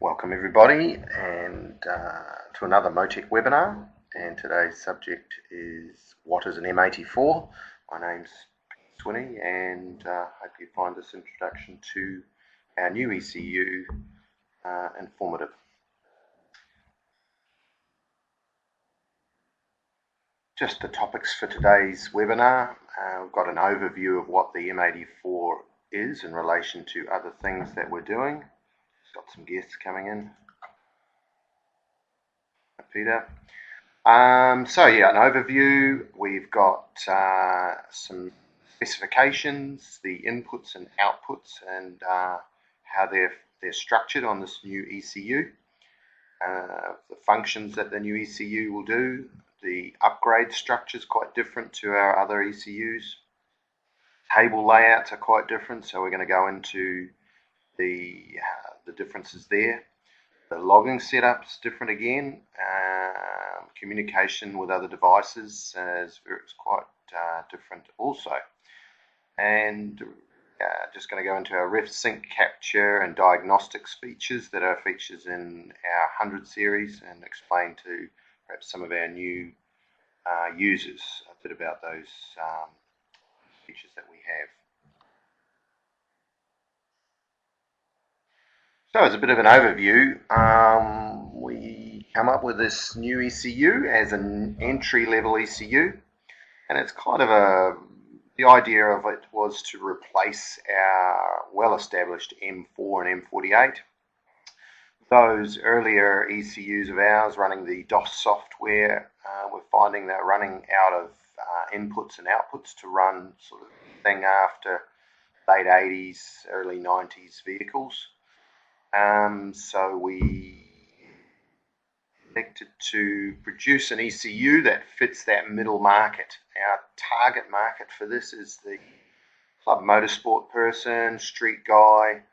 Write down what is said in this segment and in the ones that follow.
Welcome everybody and to another MoTeC webinar, and today's subject is what is an M84. My name's Swinney and hope you find this introduction to our new ECU informative. Just the topics for today's webinar. We've got an overview of what the M84 is in relation to other things that we're doing. Got some guests coming in. Peter. So yeah, an overview. We've got some specifications, the inputs and outputs, and how they're structured on this new ECU. The functions that the new ECU will do. The upgrade structure is quite different to our other ECUs. Table layouts are quite different, so we're going to go into the differences there. The logging setup's different again. Communication with other devices is quite different also. And just going to go into our ref sync capture and diagnostics features that are features in our 100 series, and explain to perhaps some of our new users a bit about those features that we have. So as a bit of an overview, we come up with this new ECU as an entry-level ECU, and it's kind of the idea of it was to replace our well-established M4 and M48. Those earlier ECUs of ours running the DOS software, we're finding they're running out of inputs and outputs to run sort of thing after late 80s, early 90s vehicles. So we elected to produce an ECU that fits that middle market. Our target market for this is the club motorsport person, street guy,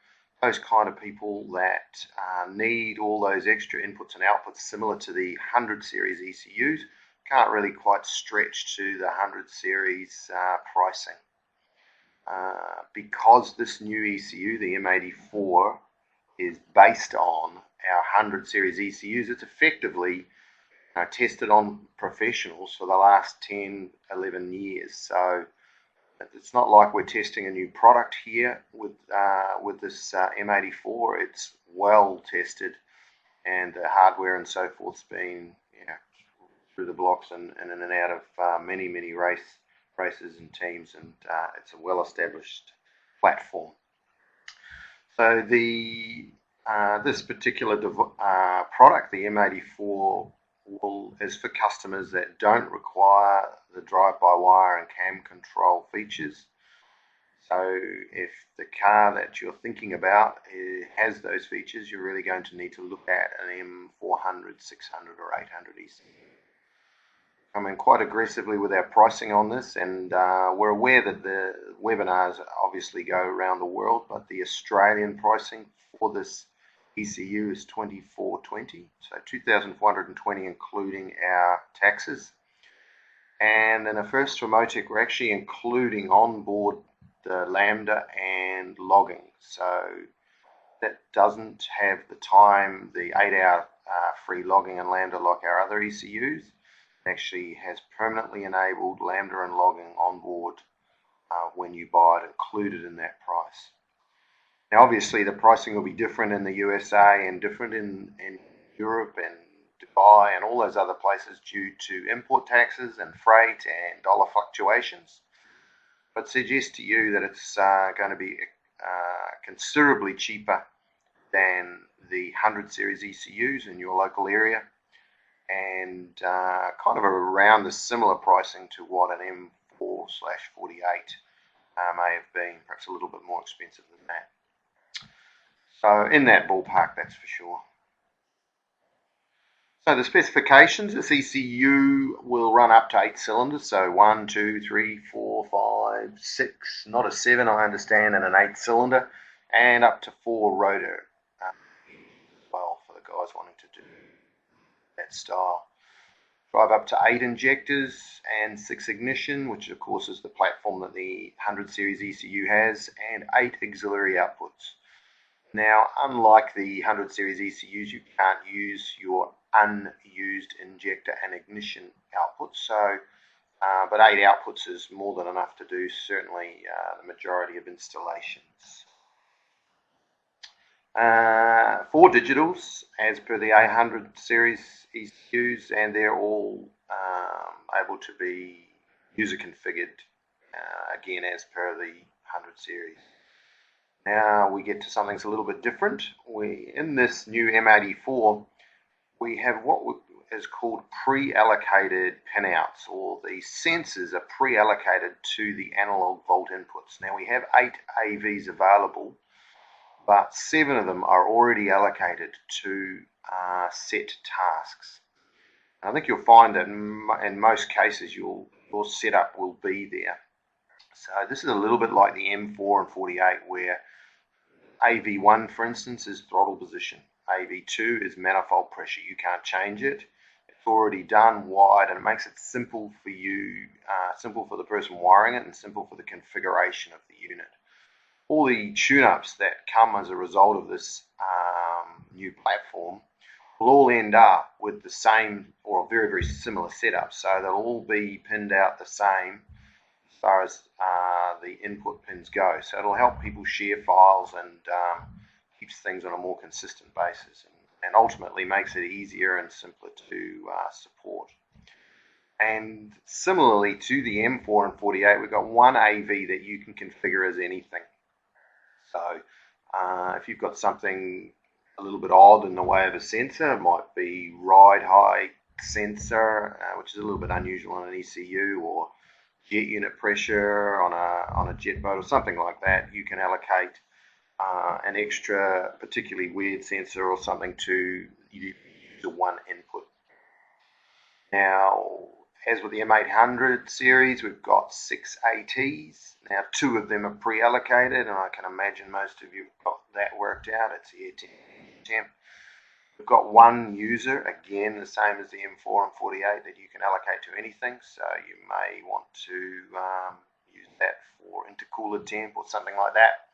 those kind of people that need all those extra inputs and outputs similar to the 100 series ECUs. Can't really quite stretch to the 100 series pricing. Because this new ECU, the M84, is based on our 100 series ECUs, it's effectively tested on professionals for the last 10, 11 years. So it's not like we're testing a new product here with this M84. It's well tested, and the hardware and so forth's been through the blocks and in and out of many races and teams, and it's a well-established platform. So this particular product, the M84, is for customers that don't require the drive-by-wire and cam control features. So if the car that you're thinking about has those features, you're really going to need to look at an M400, 600 or 800 ECU. Coming quite aggressively with our pricing on this, and we're aware that the webinars obviously go around the world, but the Australian pricing for this ECU is $2,420, so $2,420 including our taxes. And in a first for MoTeC, we're actually including on board the Lambda and logging, so that doesn't have the time, the 8-hour free logging and Lambda like our other ECUs. Actually has permanently enabled Lambda and logging on board when you buy it, included in that price. Now obviously the pricing will be different in the USA and different in Europe and Dubai and all those other places due to import taxes and freight and dollar fluctuations, but suggest to you that it's going to be considerably cheaper than the 100 series ECUs in your local area, and kind of around the similar pricing to what an M4/48 may have been, perhaps a little bit more expensive than that. So in that ballpark, that's for sure. So the specifications, this ECU will run up to 8 cylinders, so 1, 2, 3, 4, 5, 6, not a 7 I understand, and an 8 cylinder, and up to 4 rotor as well for the guys wanting to do that style. Drive up to 8 injectors and 6 ignition, which of course is the platform that the 100 series ECU has, and 8 auxiliary outputs. Now, unlike the 100 series ECUs, you can't use your unused injector and ignition outputs. So, but 8 outputs is more than enough to do certainly the majority of installations. 4 digitals as per the A100 series ECUs, and they're all able to be user configured again as per the 100 series. Now we get to something that's a little bit different. In this new M84, we have what is called pre-allocated pinouts, or the sensors are pre-allocated to the analog volt inputs. Now we have 8 AVs available, but 7 of them are already allocated to set tasks. And I think you'll find that in most cases your setup will be there. So this is a little bit like the M4 and 48, where AV1, for instance, is throttle position. AV2 is manifold pressure. You can't change it. It's already done, wired, and it makes it simple for you, simple for the person wiring it, and simple for the configuration of the unit. All the tune-ups that come as a result of this new platform will all end up with the same or a very, very similar setup. So they'll all be pinned out the same as far as the input pins go. So it'll help people share files and keeps things on a more consistent basis, and ultimately makes it easier and simpler to support. And similarly to the M4 and 48, we've got one AV that you can configure as anything. So if you've got something a little bit odd in the way of a sensor, it might be ride height sensor, which is a little bit unusual in an ECU, or jet unit pressure on a jet boat or something like that, you can allocate an extra particularly weird sensor or something to use the one input. Now, as with the M800 series, we've got 6 ATs. Now, 2 of them are pre-allocated, and I can imagine most of you have got that worked out. It's the Temp. We've got 1 user, again the same as the M4 and 48, that you can allocate to anything. So you may want to use that for intercooler temp or something like that.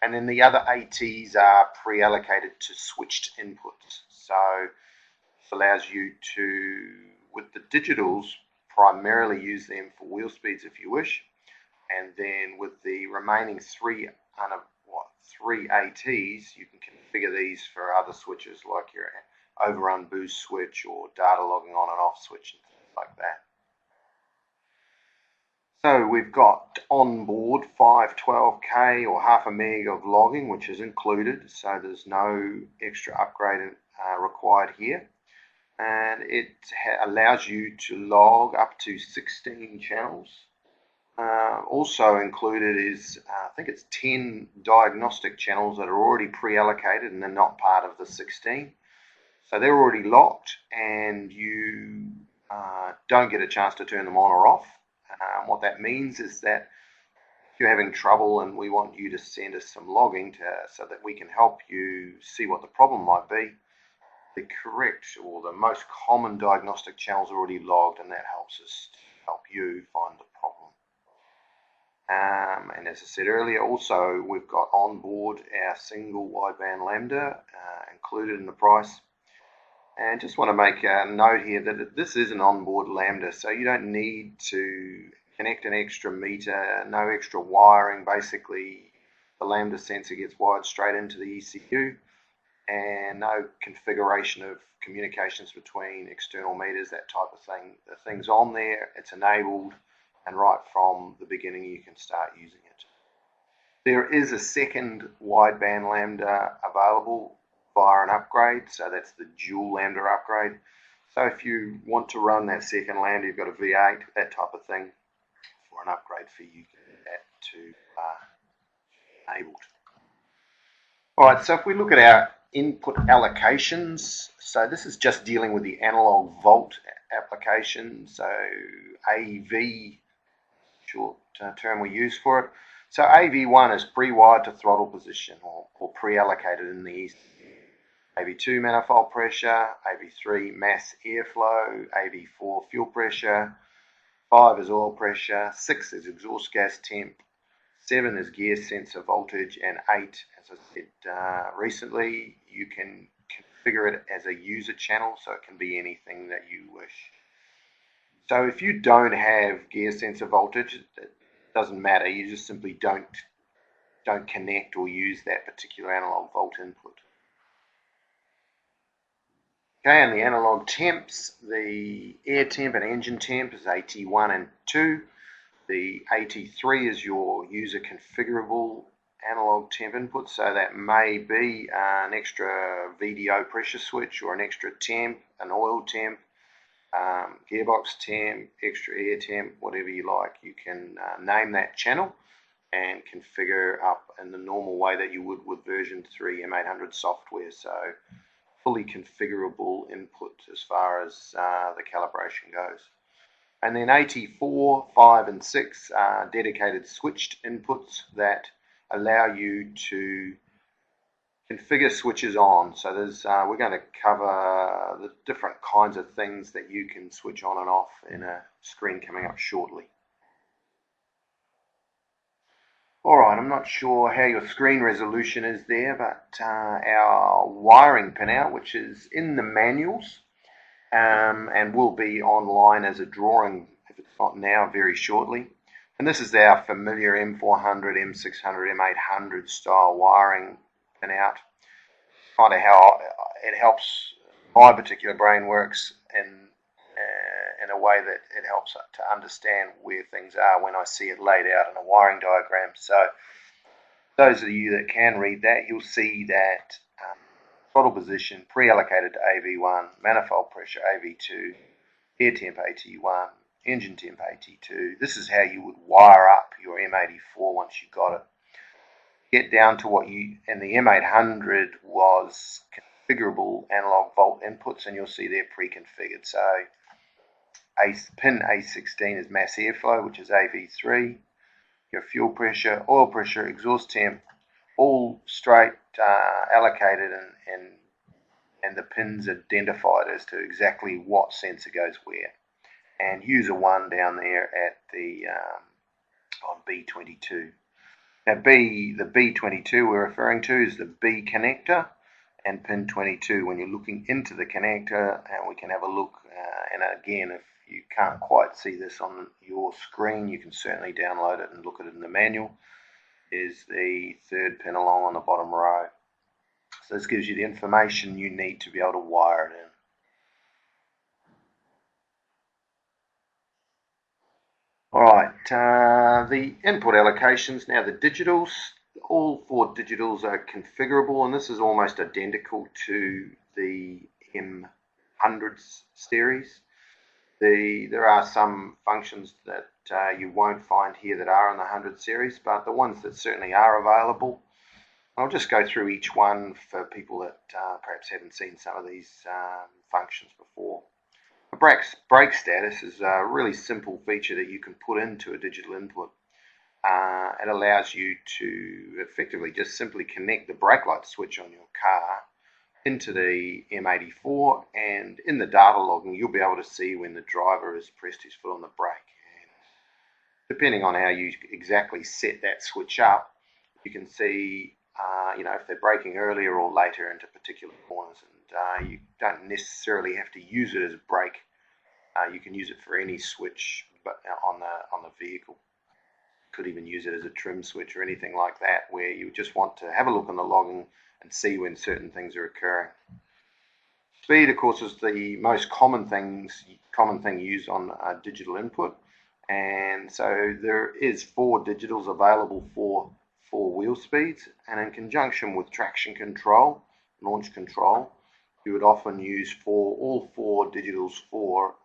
And then the other ATs are pre-allocated to switched inputs. So this allows you to, with the digitals, primarily use them for wheel speeds if you wish, and then with the remaining 3 ATs, you can configure these for other switches like your overrun boost switch or data logging on and off switch and things like that. So we've got on board 512K or half a meg of logging, which is included, so there's no extra upgrade required here. And it allows you to log up to 16 channels. Also included is, I think it's 10 diagnostic channels that are already pre-allocated and they're not part of the 16. So they're already locked, and you don't get a chance to turn them on or off. What that means is that if you're having trouble and we want you to send us some logging so that we can help you see what the problem might be, the correct or the most common diagnostic channels are already logged, and that helps us to help you find the problem. And as I said earlier, also we've got on board our single wideband lambda included in the price. And just want to make a note here that this is an onboard lambda, so you don't need to connect an extra meter, no extra wiring. Basically, the lambda sensor gets wired straight into the ECU, and no configuration of communications between external meters, that type of thing. The thing's on there, it's enabled, and right from the beginning you can start using it. There is a second wideband lambda available via an upgrade, so that's the dual lambda upgrade. So if you want to run that second lambda, you've got a V8, that type of thing, for an upgrade fee, you can get that to enabled. Alright, so if we look at our input allocations, so this is just dealing with the analog volt application, so AV, short term we use for it. So AV1 is pre-wired to throttle position or pre-allocated in the ECU. AV2 manifold pressure, AV3 mass airflow, AV4 fuel pressure, 5 is oil pressure, 6 is exhaust gas temp, 7 is gear sensor voltage, and 8, as I said recently, you can configure it as a user channel, so it can be anything that you wish. So if you don't have gear sensor voltage, it doesn't matter. You just simply don't connect or use that particular analog volt input. Okay, and the analog temps, the air temp and engine temp is AT1 and 2. The AT3 is your user configurable analog temp input, so that may be an extra VDO pressure switch or an extra temp, an oil temp, gearbox temp, extra air temp, whatever you like. You can name that channel and configure up in the normal way that you would with version 3 M800 software. So fully configurable input as far as the calibration goes. And then 84, 5 and 6 are dedicated switched inputs that allow you to configure switches on. So there's we're going to cover the different kinds of things that you can switch on and off in a screen coming up shortly. Alright, I'm not sure how your screen resolution is there, but our wiring pinout, which is in the manuals and will be online as a drawing, if it's not now, very shortly. And this is our familiar M400, M600, M800 style wiring pinout. Kind of how it helps my particular brain works in a way that it helps to understand where things are when I see it laid out in a wiring diagram. So those of you that can read that, you'll see that throttle position pre-allocated to AV1, manifold pressure AV2, air temp AT1, engine temp AT2. This is how you would wire up your M84 once you got it. Get down to what you, in the M800 was configurable analog volt inputs, and you'll see they're pre-configured. So pin A16 is mass airflow, which is AV3, your fuel pressure, oil pressure, exhaust temp, all straight allocated and the pins identified as to exactly what sensor goes where. And user 1 down there at the on B22. Now the B22 we're referring to is the B connector, and pin 22 when you're looking into the connector, and we can have a look, and again, if you can't quite see this on your screen, you can certainly download it and look at it in the manual, is the third pin along on the bottom row. So this gives you the information you need to be able to wire it in. Alright, the input allocations, now the digitals, all 4 digitals are configurable, and this is almost identical to the M100 series. There are some functions that you won't find here that are in the 100 series, but the ones that certainly are available, I'll just go through each one for people that perhaps haven't seen some of these functions before. A brake status is a really simple feature that you can put into a digital input. It allows you to effectively just simply connect the brake light switch on your car into the M84, and in the data logging you'll be able to see when the driver has pressed his foot on the brake. And depending on how you exactly set that switch up, you can see if they're braking earlier or later into particular corners, and you don't necessarily have to use it as a brake. You can use it for any switch but on the vehicle. Could even use it as a trim switch or anything like that, where you just want to have a look on the logging and see when certain things are occurring. Speed, of course, is the most common thing used on digital input, and so there is 4 digitals available for 4 wheel speeds, and in conjunction with traction control, launch control, you would often use all 4 digitals for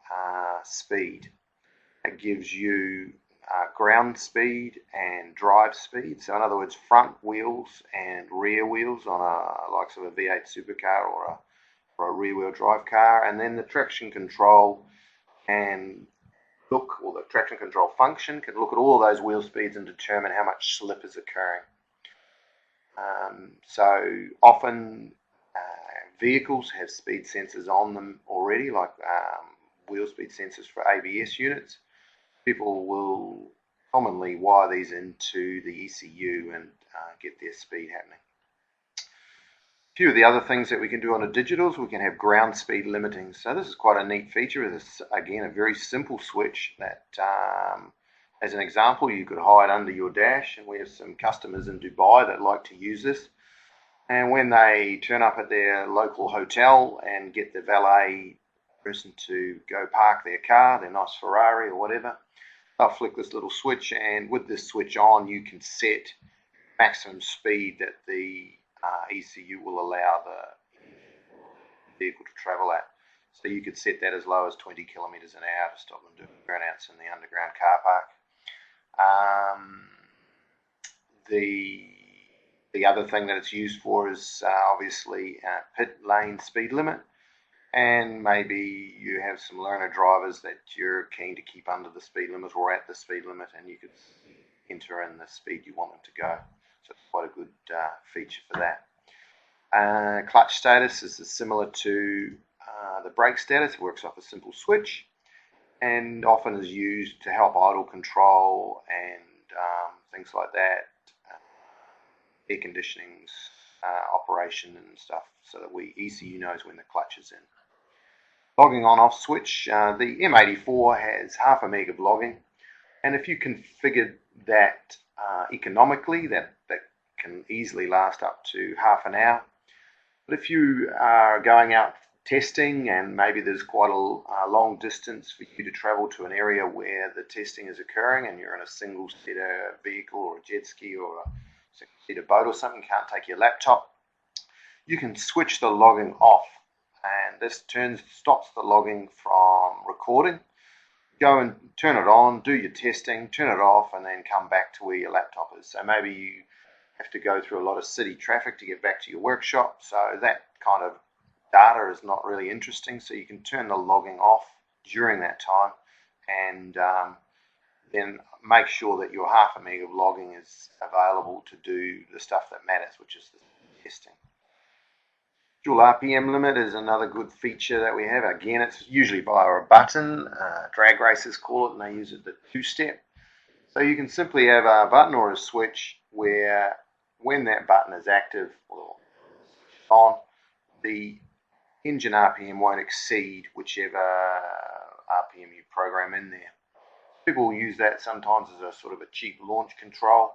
speed. It gives you ground speed and drive speed. So in other words, front wheels and rear wheels on likes of a V8 supercar or a rear wheel drive car, and then the traction control can look, or the traction control function can look at all of those wheel speeds and determine how much slip is occurring. So often vehicles have speed sensors on them already, like wheel speed sensors for ABS units. People will commonly wire these into the ECU and get their speed happening. A few of the other things that we can do on the digitals, we can have ground speed limiting. So this is quite a neat feature. It's, again, a very simple switch that, as an example, you could hide under your dash, and we have some customers in Dubai that like to use this. And when they turn up at their local hotel and get the valet person to go park their car, their nice Ferrari or whatever, they'll flick this little switch, and with this switch on, you can set maximum speed that the ECU will allow the vehicle to travel at. So you could set that as low as 20 kilometers an hour to stop them doing burnouts in the underground car park. The other thing that it's used for is obviously pit lane speed limit, and maybe you have some learner drivers that you're keen to keep under the speed limit or at the speed limit, and you could enter in the speed you want them to go. So it's quite a good feature for that. Clutch status is similar to the brake status. It works off a simple switch and often is used to help idle control and things like that, air conditioning's operation and stuff, so that ECU knows when the clutch is in. Logging on-off switch, the M84 has half a meg of logging, and if you configure that economically, that can easily last up to half an hour. But if you are going out testing and maybe there's quite a long distance for you to travel to an area where the testing is occurring and you're in a single-seater vehicle or a jet ski or a single-seater boat or something, can't take your laptop, you can switch the logging off, and this stops the logging from recording. Go and turn it on, do your testing, turn it off, and then come back to where your laptop is. So maybe you have to go through a lot of city traffic to get back to your workshop, so that kind of data is not really interesting, so you can turn the logging off during that time, and then make sure that your half a meg of logging is available to do the stuff that matters, which is the testing. Dual RPM limit is another good feature that we have. Again, it's usually via a button. Drag racers call it, and they use it the two-step. So you can simply have a button or a switch where when that button is active or on, the engine RPM won't exceed whichever RPM you program in there. People use that sometimes as a sort of a cheap launch control,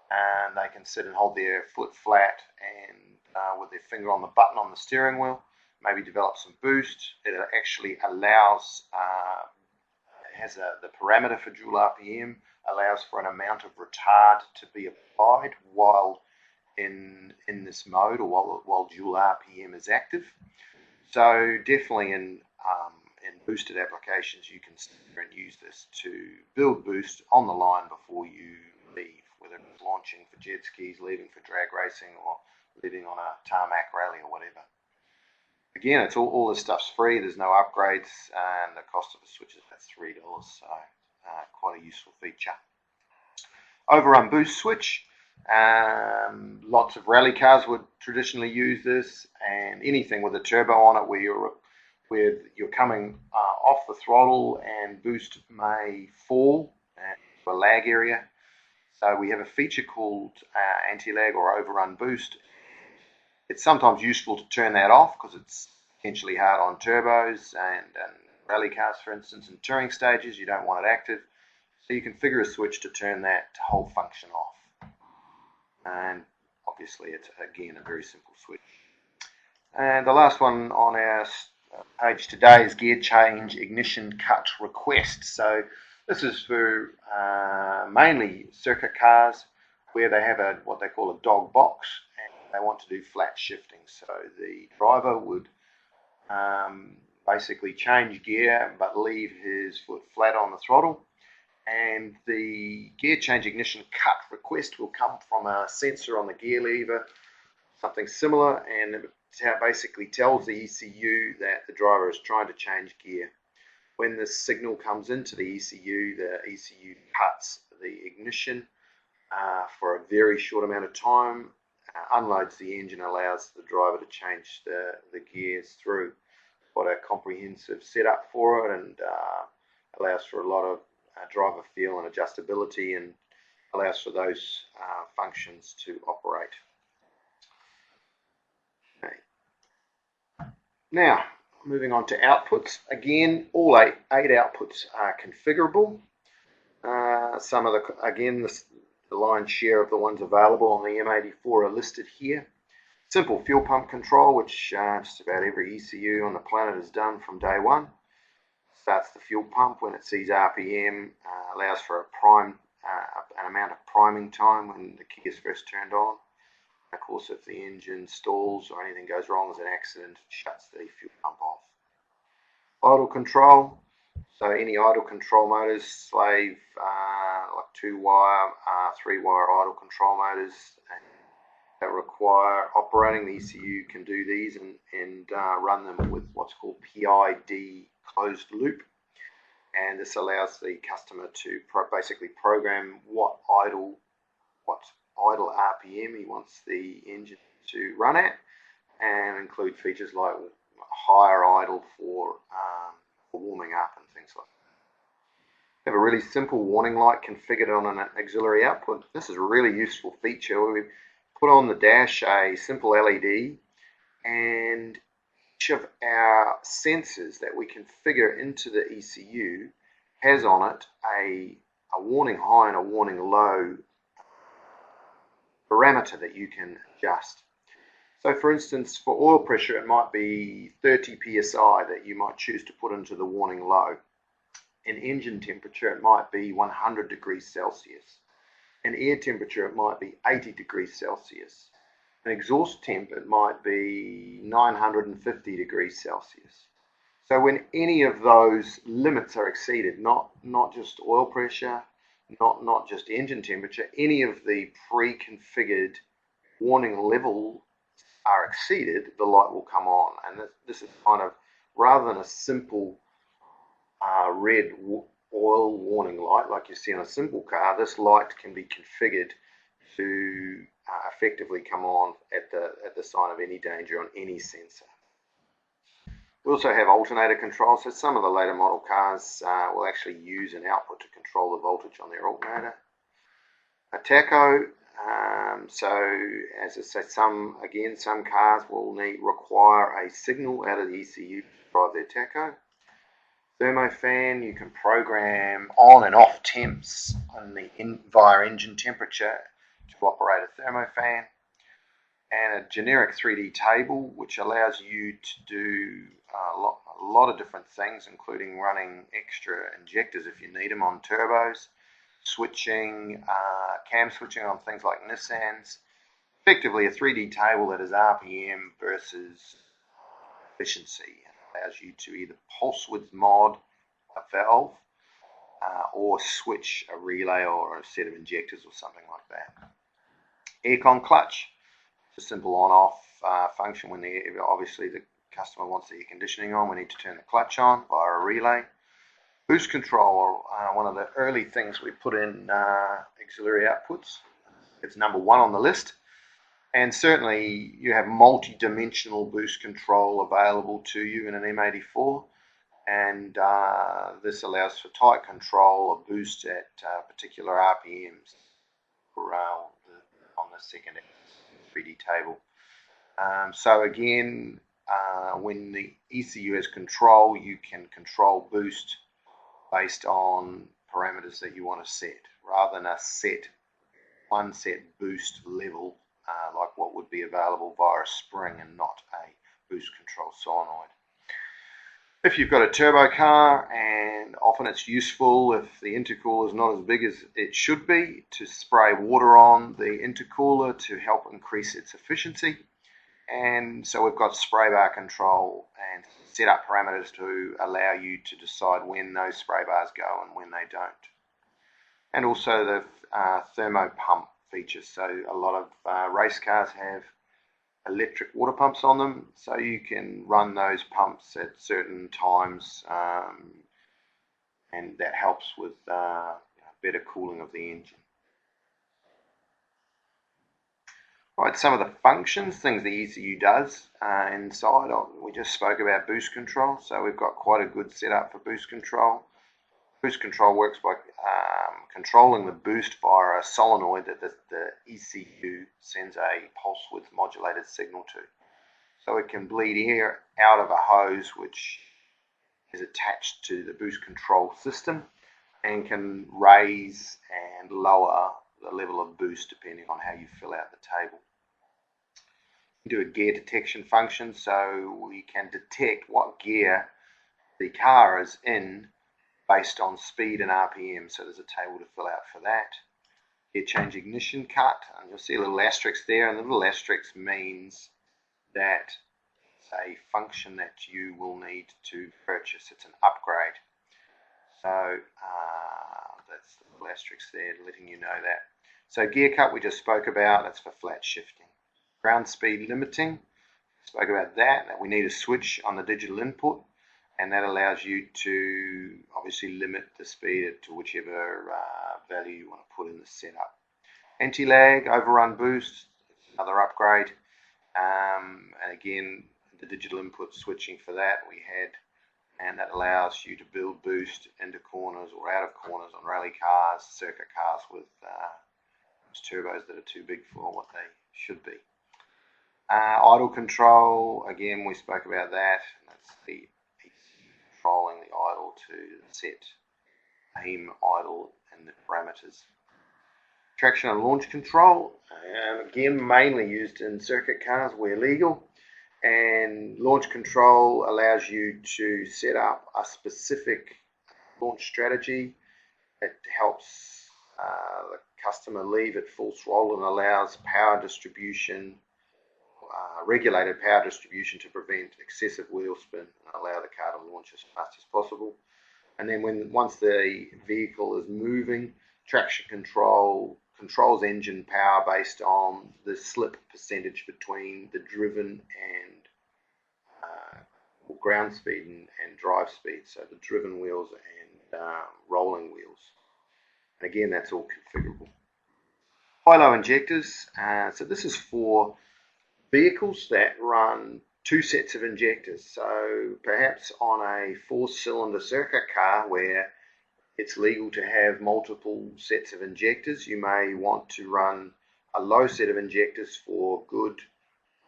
and they can sit and hold their foot flat and with their finger on the button on the steering wheel, maybe develop some boost. It actually allows, has the parameter for dual RPM, allows for an amount of retard to be applied while in this mode, or while dual RPM is active. So definitely in boosted applications, you can sit there and use this to build boost on the line before you leave, whether it's launching for jet skis, leaving for drag racing, or leaving on a tarmac rally or whatever. Again, it's all this stuff's free. There's no upgrades, and the cost of the switch is about $3, so quite a useful feature. Overrun boost switch. Lots of rally cars would traditionally use this, and anything with a turbo on it where you're coming off the throttle and boost may fall to a lag area. So we have a feature called anti-lag or overrun boost. It's sometimes useful to turn that off because it's potentially hard on turbos and rally cars, for instance, in touring stages. You don't want it active. So you configure a switch to turn that whole function off. And obviously it's, again, a very simple switch. And the last one on our page today is gear change ignition cut request. So this is for mainly circuit cars where they have what they call a dog box, and they want to do flat shifting. So the driver would basically change gear but leave his foot flat on the throttle, and the gear change ignition cut request will come from a sensor on the gear lever, something similar, and it basically tells the ECU that the driver is trying to change gear. When this signal comes into the ECU cuts the ignition for a very short amount of time, unloads the engine, allows the driver to change the gears through. Quite a comprehensive setup for it, and allows for a lot of driver feel and adjustability, and allows for those functions to operate. Okay. Now, moving on to outputs. Again, all eight outputs are configurable. Some of the lion's share of the ones available on the M84 are listed here. Simple fuel pump control, which just about every ECU on the planet has done from day one. Starts the fuel pump when it sees RPM, allows for an amount of priming time when the key is first turned on. Of course, if the engine stalls or anything goes wrong as an accident, it shuts the fuel pump off. Idle control. So any idle control motors, slave, like 2-wire, 3-wire idle control motors that require operating the ECU can do these and run them with what's called PID closed loop. And this allows the customer to basically program what idle RPM he wants the engine to run at, and include features like higher idle for warming up and things like that. We have a really simple warning light configured on an auxiliary output. This is a really useful feature where we put on the dash a simple LED, and each of our sensors that we configure into the ECU has on it a warning high and a warning low parameter that you can adjust. So for instance, for oil pressure, it might be 30 psi that you might choose to put into the warning low. In engine temperature, it might be 100 degrees Celsius. In air temperature, it might be 80 degrees Celsius. In exhaust temp, it might be 950 degrees Celsius. So when any of those limits are exceeded, not just oil pressure, not just engine temperature, any of the pre-configured warning levels are exceeded, the light will come on. And this is kind of, rather than a simple red oil warning light like you see on a simple car, this light can be configured to effectively come on at the sign of any danger on any sensor. We also have alternator control, so some of the later model cars will actually use an output to control the voltage on their alternator. A tacho, so as I said, some cars will require a signal out of the ECU to drive their tacho. Thermofan, you can program on and off temps via engine temperature to operate a thermofan. And a generic 3D table, which allows you to do a lot of different things, including running extra injectors if you need them on turbos, switching, cam switching on things like Nissans. Effectively a 3D table that is RPM versus efficiency. It allows you to either pulse width mod a valve or switch a relay or a set of injectors or something like that. Aircon clutch. It's a simple on-off function when obviously the customer wants the air conditioning on. We need to turn the clutch on via a relay. Boost control, one of the early things we put in auxiliary outputs. It's number one on the list. And certainly you have multi-dimensional boost control available to you in an M84. And this allows for tight control of boost at particular RPMs on the second 3D table. So again, when the ECU has control, you can control boost based on parameters that you want to set, rather than one set boost level like what would be available via a spring and not a boost control solenoid. If you've got a turbo car, and often it's useful if the intercooler is not as big as it should be, to spray water on the intercooler to help increase its efficiency. And so we've got spray bar control and set up parameters to allow you to decide when those spray bars go and when they don't. And also the thermo pump features. So a lot of race cars have electric water pumps on them, so you can run those pumps at certain times, and that helps with better cooling of the engine. Right, some of the functions, things the ECU does inside. We just spoke about boost control, so we've got quite a good setup for boost control. Boost control works by controlling the boost via a solenoid that the ECU sends a pulse width modulated signal to. So it can bleed air out of a hose which is attached to the boost control system and can raise and lower the level of boost depending on how you fill out the table. We do a gear detection function, so we can detect what gear the car is in based on speed and RPM, so there's a table to fill out for that. Gear change ignition cut, and you'll see a little asterisk there, and the little asterisk means that it's a function that you will need to purchase. It's an upgrade. So that's the little asterisk there letting you know that. So gear cut we just spoke about, that's for flat shifting. Ground speed limiting, spoke about that we need a switch on the digital input, and that allows you to obviously limit the speed to whichever value you want to put in the setup. Anti-lag, overrun boost, another upgrade, and again the digital input switching for that we had, and that allows you to build boost into corners or out of corners on rally cars, circuit cars with turbos that are too big for what they should be. Idle control, again we spoke about that, and that's the controlling the idle to set aim, idle, and the parameters. Traction and launch control, again mainly used in circuit cars where legal, and launch control allows you to set up a specific launch strategy. It helps the customer leave at full throttle and allows power distribution, regulated power distribution to prevent excessive wheel spin and allow the car to launch as fast as possible. And then once the vehicle is moving, traction control controls engine power based on the slip percentage between the driven and ground speed and drive speed, so the driven wheels and rolling wheels. And again, that's all configurable. High-low injectors, so this is for vehicles that run two sets of injectors. So perhaps on a 4-cylinder circuit car where it's legal to have multiple sets of injectors, you may want to run a low set of injectors for good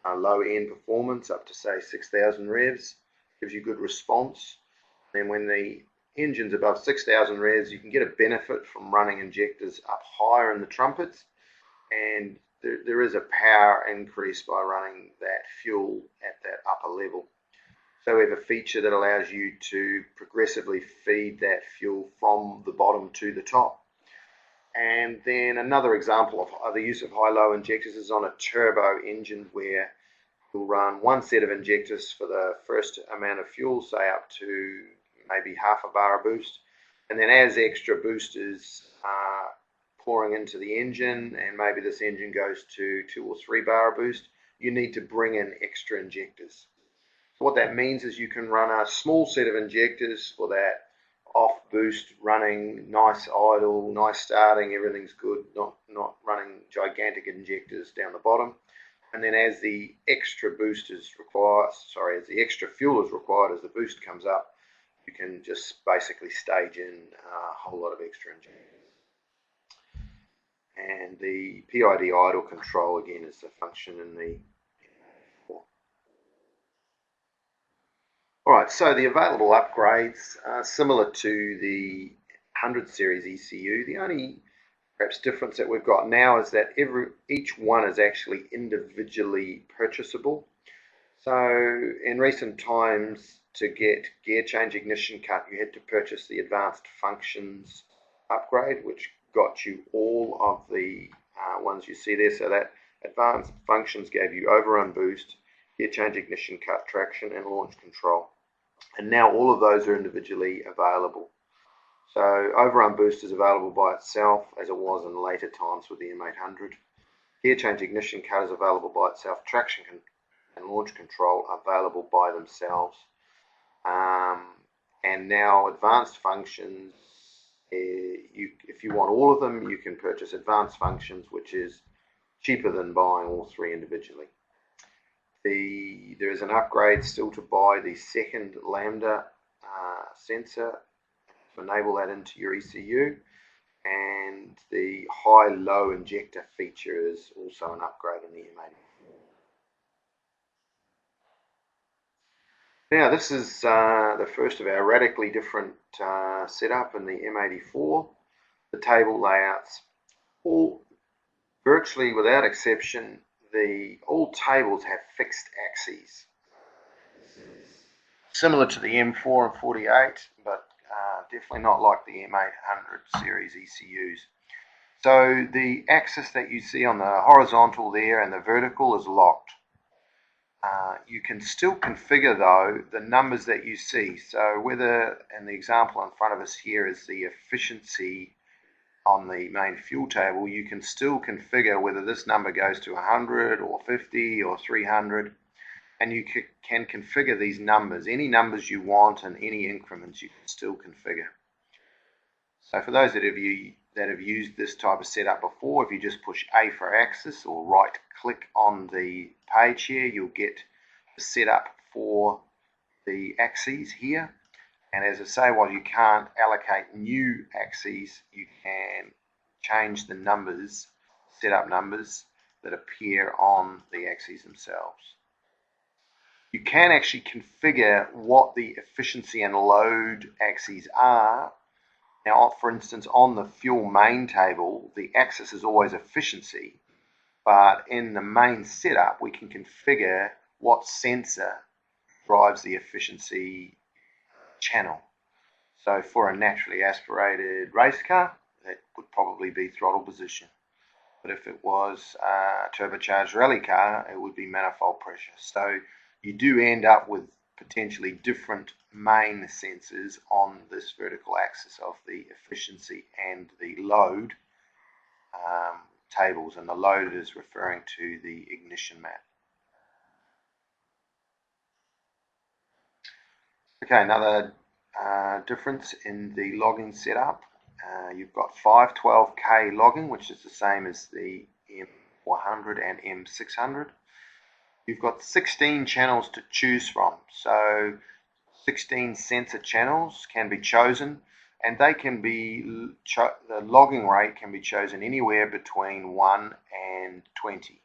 low-end performance up to say 6,000 revs, gives you good response. Then when the engine's above 6,000 revs, you can get a benefit from running injectors up higher in the trumpets, and there is a power increase by running that fuel at that upper level. So we have a feature that allows you to progressively feed that fuel from the bottom to the top. And then another example of the use of high-low injectors is on a turbo engine where you'll run one set of injectors for the first amount of fuel, say up to maybe half a bar of boost. And then as extra boosters pouring into the engine, and maybe this engine goes to 2 or 3 bar of boost, you need to bring in extra injectors. So what that means is you can run a small set of injectors for that off boost, running nice idle, nice starting, everything's good, not running gigantic injectors down the bottom. And then as the extra boost is required, as the extra fuel is required as the boost comes up, you can just basically stage in a whole lot of extra injectors. And the PID idle control again is the function in the M84. Alright, so the available upgrades are similar to the 100 series ECU. The only perhaps difference that we've got now is that each one is actually individually purchasable. So in recent times, to get gear change ignition cut, you had to purchase the advanced functions upgrade, which got you all of the ones you see there. So that advanced functions gave you overrun boost, gear change ignition cut, traction, and launch control. And now all of those are individually available. So overrun boost is available by itself, as it was in later times with the M800. Gear change ignition cut is available by itself. Traction and launch control are available by themselves. And now advanced functions, if you want all of them, you can purchase advanced functions, which is cheaper than buying all three individually. There is an upgrade still to buy the second lambda sensor to enable that into your ECU. And the high-low injector feature is also an upgrade in the M84. Now this is the first of our radically different setup in the M84. The table layouts, all virtually without exception, all tables have fixed axes. Similar to the M4 and 48, but definitely not like the M800 series ECUs. So the axis that you see on the horizontal there and the vertical is locked. You can still configure though the numbers that you see. So whether, in the example in front of us here is the efficiency on the main fuel table, you can still configure whether this number goes to 100 or 50 or 300, and you can configure these numbers. Any numbers you want and any increments you can still configure. So for those that have used this type of setup before, if you just push A for axis or right click on the page here, you'll get the setup for the axes here. And as I say, while you can't allocate new axes, you can change the numbers, setup numbers that appear on the axes themselves. You can actually configure what the efficiency and load axes are. Now, for instance, on the fuel main table, the axis is always efficiency, but in the main setup, we can configure what sensor drives the efficiency channel. So for a naturally aspirated race car, that would probably be throttle position. But if it was a turbocharged rally car, it would be manifold pressure. So you do end up with potentially different main sensors on this vertical axis of the efficiency and the load tables, and the load is referring to the ignition map. Okay, another difference in the logging setup. You've got 512K logging, which is the same as the M400 and M600. You've got 16 channels to choose from, so 16 sensor channels can be chosen, and they can be the logging rate can be chosen anywhere between 1 and 20.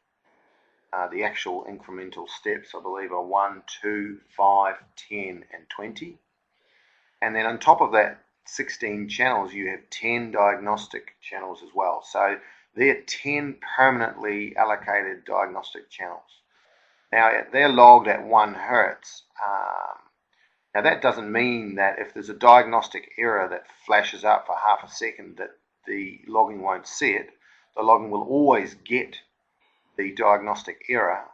The actual incremental steps, I believe, are 1, 2, 5, 10, and 20. And then on top of that 16 channels, you have 10 diagnostic channels as well. So they're 10 permanently allocated diagnostic channels. Now, they're logged at 1 hertz. Now, that doesn't mean that if there's a diagnostic error that flashes up for half a second that the logging won't see it. The logging will always get the diagnostic error.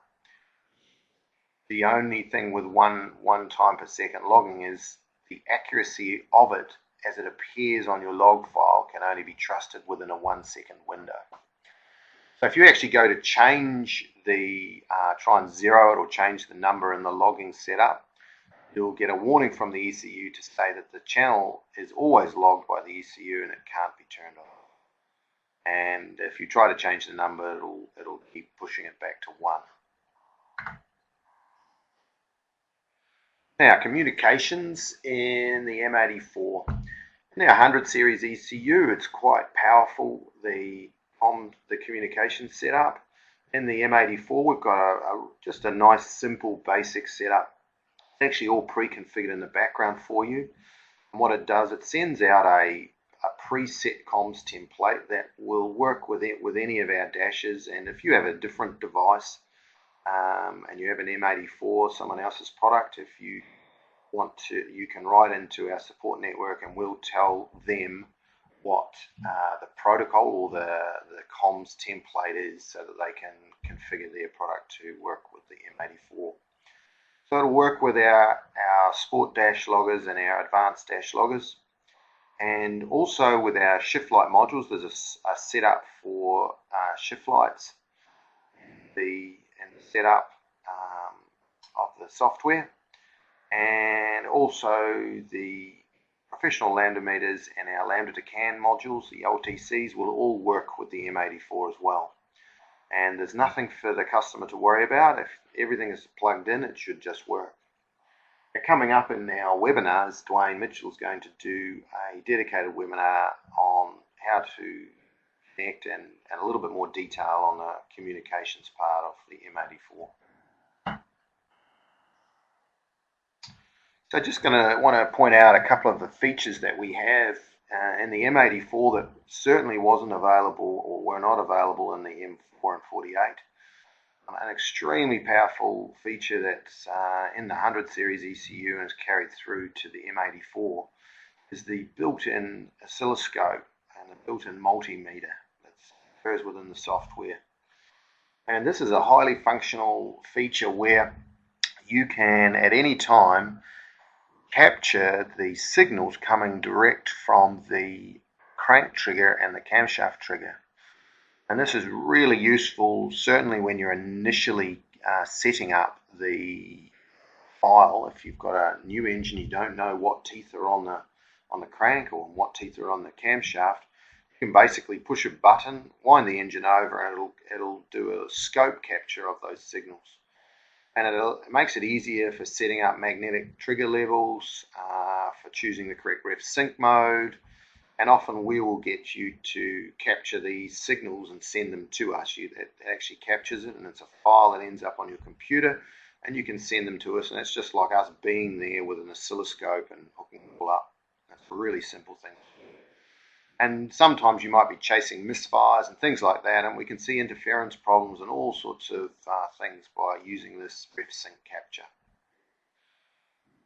The only thing with one time per second logging is the accuracy of it as it appears on your log file can only be trusted within a 1 second window. So if you actually go to change the, try and zero it or change the number in the logging setup, you'll get a warning from the ECU to say that the channel is always logged by the ECU and it can't be turned off. And if you try to change the number, it'll keep pushing it back to 1. Now, communications in the M84. In the 100 series ECU, it's quite powerful, the communication setup. In the M84, we've got just a nice, simple, basic setup. It's actually all pre-configured in the background for you. And what it does, it sends out a preset comms template that will work with any of our dashes. And if you have a different device and you have an M84, someone else's product, if you want to, you can write into our support network and we'll tell them what the protocol or the comms template is so that they can configure their product to work with the M84. So it'll work with our sport dash loggers and our advanced dash loggers. And also with our shift light modules, there's a setup for shift lights and the setup of the software, and also the professional lambda meters and our lambda to CAN modules, the LTCs, will all work with the M84 as well. And there's nothing for the customer to worry about. If everything is plugged in, it should just work. Coming up in our webinars, Dwayne Mitchell's going to do a dedicated webinar on how to connect and a little bit more detail on the communications part of the M84. So just want to point out a couple of the features that we have in the M84 that certainly wasn't available or were not available in the M4 and 48. An extremely powerful feature that's in the 100 series ECU and is carried through to the M84 is the built-in oscilloscope and the built-in multimeter that occurs within the software. And this is a highly functional feature where you can at any time capture the signals coming direct from the crank trigger and the camshaft trigger. And this is really useful, certainly when you're initially setting up the file. If you've got a new engine, you don't know what teeth are on the crank or what teeth are on the camshaft, you can basically push a button, wind the engine over, and it'll do a scope capture of those signals. And it makes it easier for setting up magnetic trigger levels, for choosing the correct ref sync mode. And often we will get you to capture these signals and send them to us. It actually captures it, and it's a file that ends up on your computer, and you can send them to us, and it's just like us being there with an oscilloscope and hooking it all up. That's a really simple thing. And sometimes you might be chasing misfires and things like that, and we can see interference problems and all sorts of things by using this ref sync capture.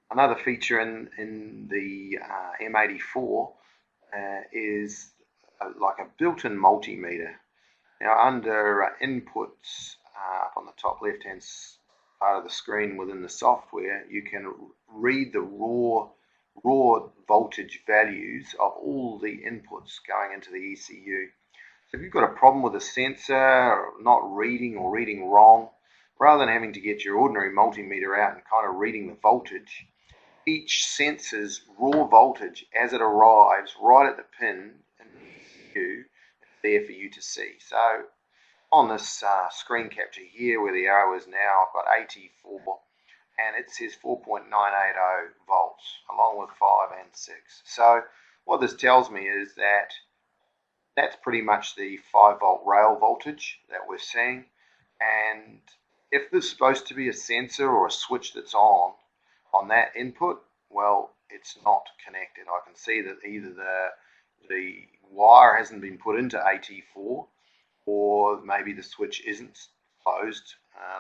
Another feature in the M84 is like a built-in multimeter. Now under inputs up on the top left hand part of the screen within the software, you can read the raw voltage values of all the inputs going into the ECU. So if you've got a problem with a sensor or not reading or reading wrong, rather than having to get your ordinary multimeter out and kind of reading the voltage, each sensor's raw voltage as it arrives right at the pin in the ECU is there for you to see. So on this screen capture here where the arrow is now, I've got 84 and it says 4.980 volts along with 5 and 6. So what this tells me is that that's pretty much the 5 volt rail voltage that we're seeing, and if this is supposed to be a sensor or a switch that's on that input, well, it's not connected. I can see that either the wire hasn't been put into AT4, or maybe the switch isn't closed,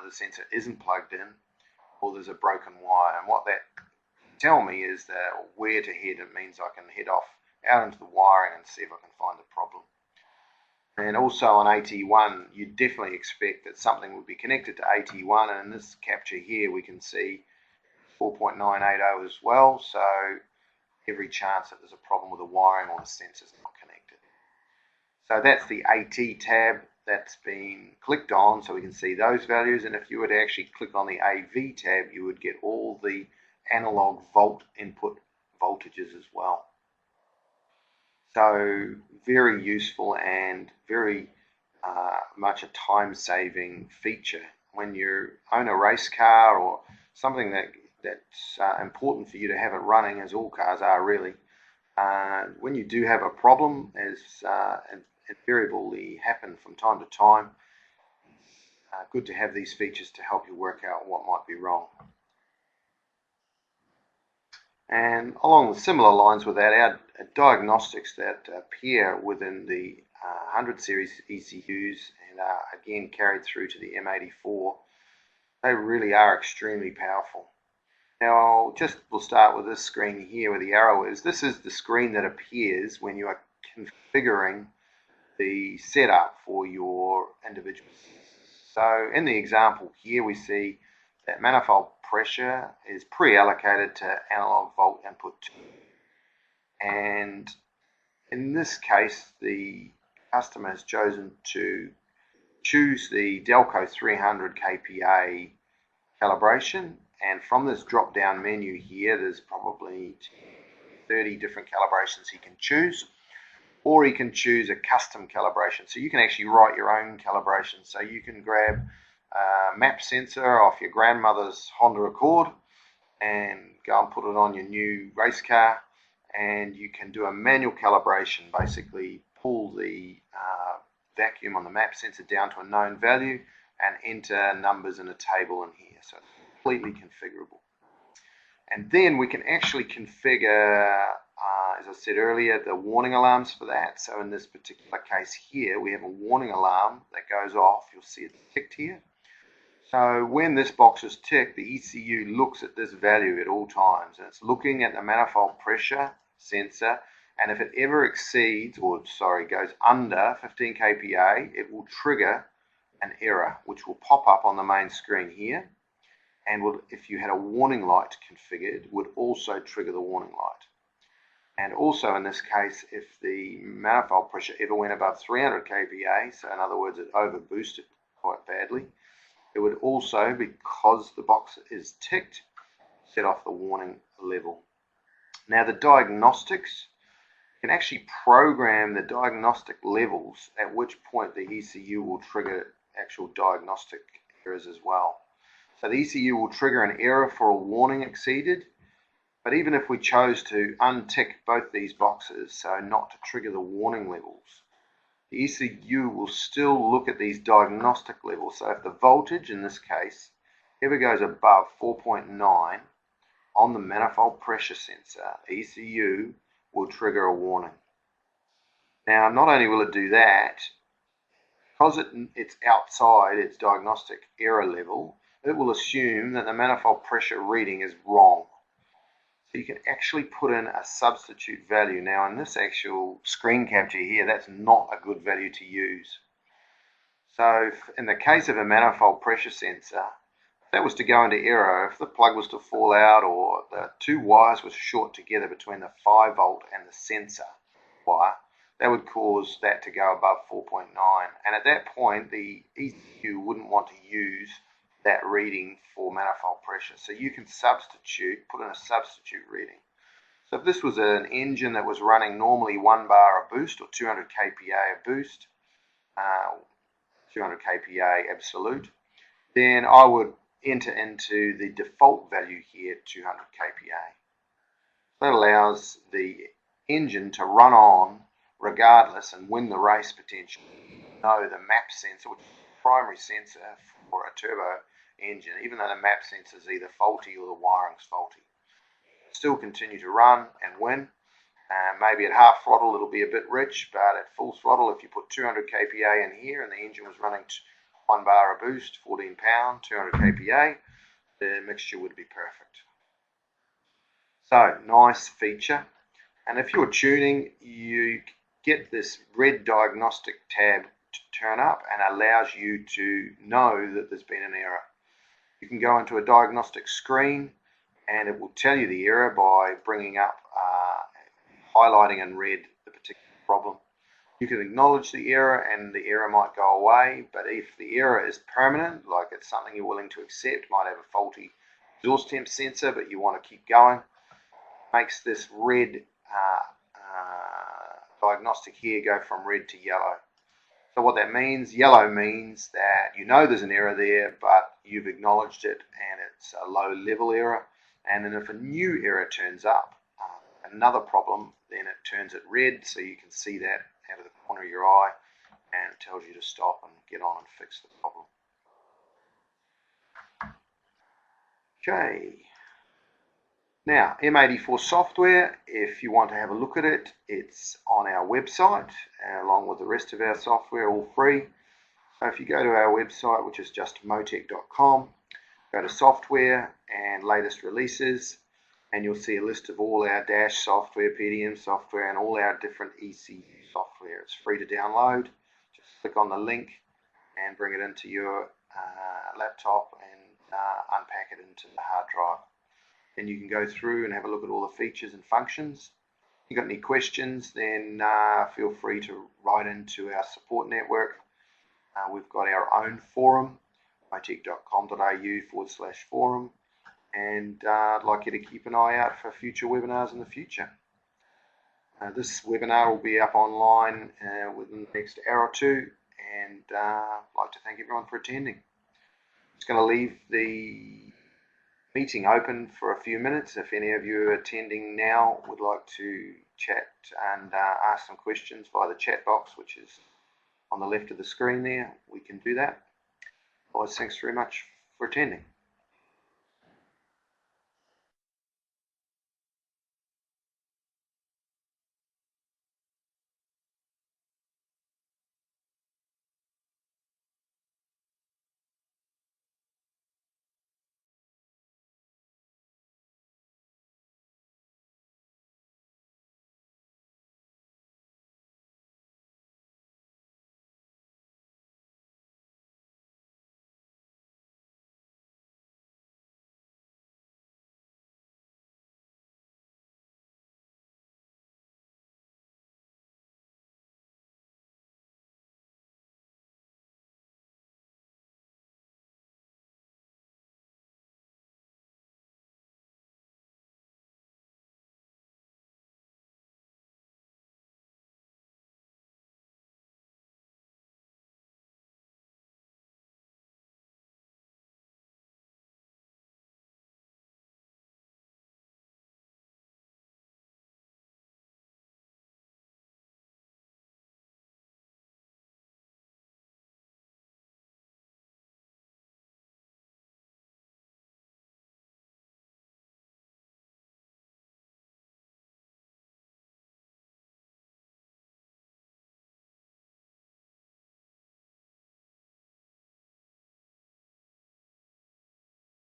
the sensor isn't plugged in, or there's a broken wire. And what that tell me is that where to head. It means I can head off out into the wiring and see if I can find the problem. And also on AT1, you definitely expect that something would be connected to AT1, and in this capture here we can see 4.980 as well, so every chance that there's a problem with the wiring or the sensor's not connected. So that's the AT tab that's been clicked on, so we can see those values, and if you were to actually click on the AV tab, you would get all the analog volt input voltages as well. So very useful and very much a time-saving feature. When you own a race car or something that's important for you to have it running, as all cars are really, when you do have a problem, as invariably happen from time to time, good to have these features to help you work out what might be wrong. And along similar lines with that, our diagnostics that appear within the 100 series ECUs and are again carried through to the M84, they really are extremely powerful. Now we'll start with this screen here where the arrow is. This is the screen that appears when you are configuring the setup for your individual sensors. So in the example here we see that manifold pressure is pre-allocated to analog volt input 2. And in this case, the customer has chosen to choose the Delco 300 kPa calibration, and from this drop down menu here there's probably 30 different calibrations he can choose, or he can choose a custom calibration. So you can actually write your own calibration. So you can grab a map sensor off your grandmother's Honda Accord and go and put it on your new race car, and you can do a manual calibration. Basically pull the vacuum on the map sensor down to a known value and enter numbers in a table in here, so it's completely configurable. And then we can actually configure, as I said earlier, the warning alarms for that. So in this particular case here, we have a warning alarm that goes off. You'll see it ticked here. So when this box is ticked, the ECU looks at this value at all times, and it's looking at the manifold pressure sensor, and if it ever exceeds, or sorry, goes under 15 kPa, it will trigger an error, which will pop up on the main screen here, and will, if you had a warning light configured, would also trigger the warning light. And also in this case, if the manifold pressure ever went above 300 kPa, so in other words it overboosted quite badly, it would also, because the box is ticked, set off the warning level. Now the diagnostics can actually program the diagnostic levels at which point the ECU will trigger actual diagnostic errors as well. So the ECU will trigger an error for a warning exceeded, but even if we chose to untick both these boxes, so not to trigger the warning levels, the ECU will still look at these diagnostic levels. So if the voltage, in this case, ever goes above 4.9 on the manifold pressure sensor, the ECU will trigger a warning. Now, not only will it do that, because it's outside its diagnostic error level, it will assume that the manifold pressure reading is wrong. So you can actually put in a substitute value. Now in this actual screen capture here, that's not a good value to use. So in the case of a manifold pressure sensor, if that was to go into error, if the plug was to fall out or the two wires were short together between the 5 volt and the sensor wire, that would cause that to go above 4.9. And at that point, the ECU wouldn't want to use that reading for manifold pressure. So you can substitute, put in a substitute reading. So if this was an engine that was running normally 1 bar a boost or 200 kPa a boost, 200 kPa absolute, then I would enter into the default value here, 200 kPa. That allows the engine to run on regardless and win the race potentially. Know the map sensor, which is the primary sensor for a turbo engine, even though the map sensor is either faulty or the wiring's faulty. Still continue to run and win. Maybe at half throttle it'll be a bit rich, but at full throttle, if you put 200 kPa in here and the engine was running 1 bar a boost, 14 pound, 200 kPa, the mixture would be perfect. So, nice feature. And if you're tuning, you get this red diagnostic tab to turn up and allows you to know that there's been an error. You can go into a diagnostic screen and it will tell you the error by bringing up, highlighting in red the particular problem. You can acknowledge the error and the error might go away, but if the error is permanent, like it's something you're willing to accept, might have a faulty exhaust temp sensor but you want to keep going, makes this red diagnostic here go from red to yellow. So what that means, yellow means that you know there's an error there, but you've acknowledged it and it's a low level error. And then if a new error turns up, another problem, then it turns it red, so you can see that out of the corner of your eye and it tells you to stop and get on and fix the problem. Okay. Now, M84 Software, if you want to have a look at it, it's on our website, along with the rest of our software, all free. So if you go to our website, which is just MoTeC.com, go to software and latest releases, and you'll see a list of all our dash software, PDM software, and all our different ECU software. It's free to download. Just click on the link and bring it into your laptop and unpack it into the hard drive. And you can go through and have a look at all the features and functions. If you've got any questions, then feel free to write into our support network. We've got our own forum, motec.com.au/forum, and I'd like you to keep an eye out for future webinars in the future. This webinar will be up online within the next hour or two, and I'd like to thank everyone for attending. I'm just going to leave the meeting open for a few minutes. If any of you are attending now would like to chat and ask some questions via the chat box, which is on the left of the screen there, we can do that. Otherwise, thanks very much for attending.